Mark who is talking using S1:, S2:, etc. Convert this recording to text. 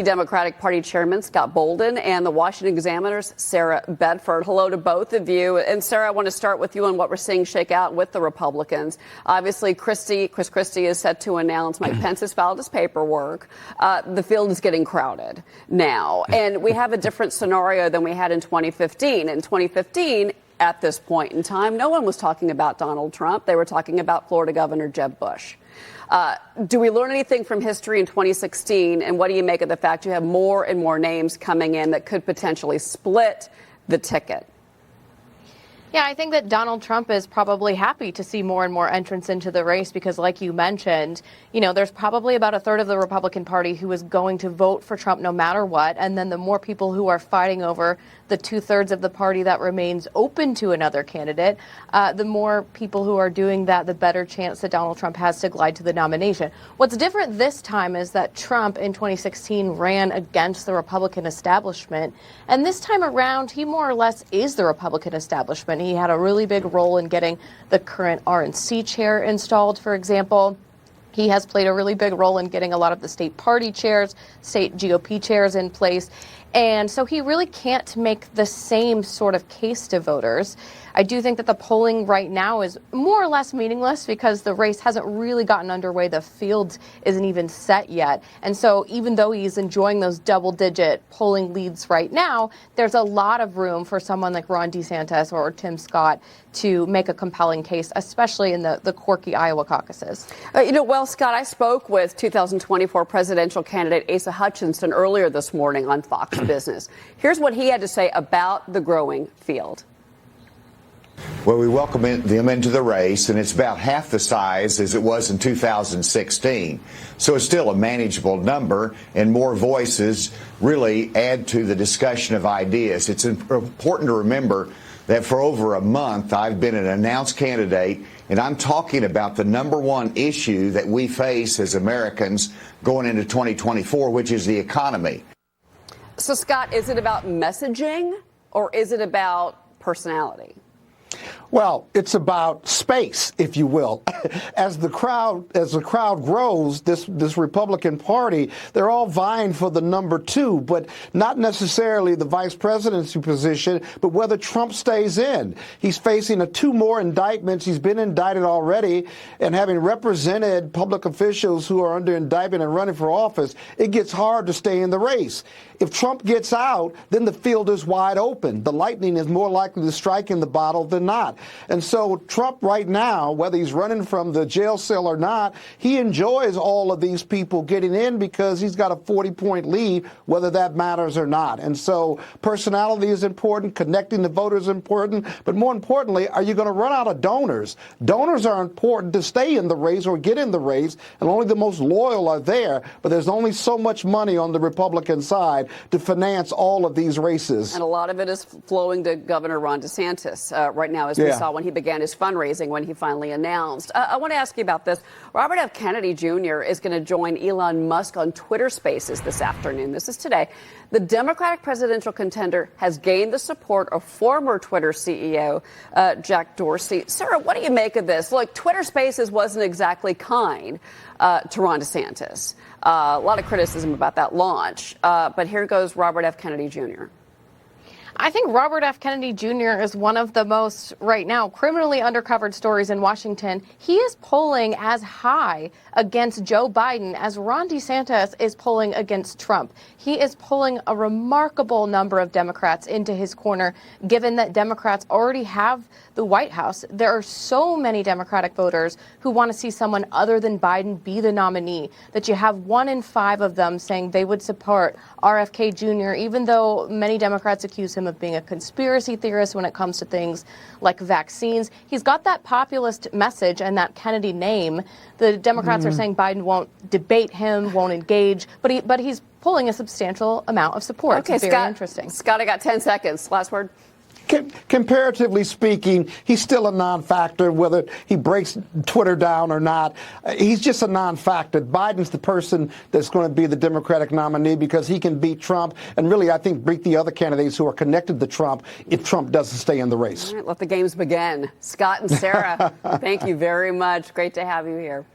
S1: Democratic Party Chairman Scott Bolden and the Washington Examiner's Sarah Bedford. Hello to both of you. And Sarah, I want to start with you on what we're seeing shake out with the Republicans. Obviously, Chris Christie is set to announce Mike Pence has filed his paperwork. The field is getting crowded now. And we have a different scenario than we had in 2015. In 2015, at this point in time, no one was talking about Donald Trump. They were talking about Florida Governor Jeb Bush. Do we learn anything from history in 2016? And what do you make of the fact you have more and more names coming in that could potentially split the ticket?
S2: Yeah, I think that Donald Trump is probably happy to see more and more entrants into the race because, like you mentioned, there's probably about a third of the Republican Party who is going to vote for Trump no matter what. And then the more people who are fighting over the 2/3 of the party that remains open to another candidate, the more people who are doing that, the better chance that Donald Trump has to glide to the nomination. What's different this time is that Trump in 2016 ran against the Republican establishment. And this time around, he more or less is the Republican establishment. He had a really big role in getting the current RNC chair installed, for example. He has played a really big role in getting a lot of the state party chairs, state GOP chairs in place. And so he really can't make the same sort of case to voters. I do think that the polling right now is more or less meaningless because the race hasn't really gotten underway. The field isn't even set yet. And so even though he's enjoying those double-digit polling leads right now, there's a lot of room for someone like Ron DeSantis or Tim Scott to make a compelling case, especially in the quirky Iowa caucuses.
S1: Well, Scott, I spoke with 2024 presidential candidate Asa Hutchinson earlier this morning on Fox Business. Here's what he had to say about the growing field.
S3: Well, we welcome them into the race, and it's about half the size as it was in 2016. So it's still a manageable number, and more voices really add to the discussion of ideas. It's important to remember that for over a month, I've been an announced candidate, and I'm talking about the number one issue that we face as Americans going into 2024, which is the economy.
S1: So, Scott, is it about messaging or is it about personality?
S4: Well, it's about space, if you will. As the crowd grows, this Republican Party, they're all vying for the number 2, but not necessarily the vice presidency position, but whether Trump stays in. He's facing 2 more indictments. He's been indicted already, and having represented public officials who are under indictment and running for office, it gets hard to stay in the race. If Trump gets out, then the field is wide open. The lightning is more likely to strike in the bottle than not. And so Trump right now, whether he's running from the jail cell or not, he enjoys all of these people getting in because he's got a 40-point lead, whether that matters or not. And so personality is important, connecting the voters is important, but more importantly, are you going to run out of donors? Donors are important to stay in the race or get in the race, and only the most loyal are there, but there's only so much money on the Republican side to finance all of these races.
S1: And a lot of it is flowing to Governor Ron DeSantis right now, as we saw when he began his fundraising, when he finally announced. I want to ask you about this. Robert F. Kennedy Jr. is going to join Elon Musk on Twitter Spaces this afternoon. This is today. The Democratic presidential contender has gained the support of former Twitter CEO Jack Dorsey. Sarah, what do you make of this? Look, Twitter Spaces wasn't exactly kind to Ron DeSantis. A lot of criticism about that launch. But here goes Robert F. Kennedy Jr.
S2: I think Robert F. Kennedy Jr. is one of the most, right now, criminally undercovered stories in Washington. He is polling as high against Joe Biden as Ron DeSantis is polling against Trump. He is pulling a remarkable number of Democrats into his corner, given that Democrats already have the White House. There are so many Democratic voters who want to see someone other than Biden be the nominee, that you have 1 in 5 of them saying they would support RFK Jr., even though many Democrats accuse him of being a conspiracy theorist when it comes to things like vaccines. He's got that populist message and that Kennedy name. The Democrats are saying Biden won't debate him, won't engage, but he's pulling a substantial amount of support.
S1: Okay,
S2: it's very interesting.
S1: Scott, I got 10 seconds. Last word.
S4: Comparatively speaking, he's still a non-factor, whether he breaks Twitter down or not. He's just a non-factor. Biden's the person that's going to be the Democratic nominee because he can beat Trump and really, I think, beat the other candidates who are connected to Trump if Trump doesn't stay in the race.
S1: All right, let the games begin. Scott and Sarah, thank you very much. Great to have you here.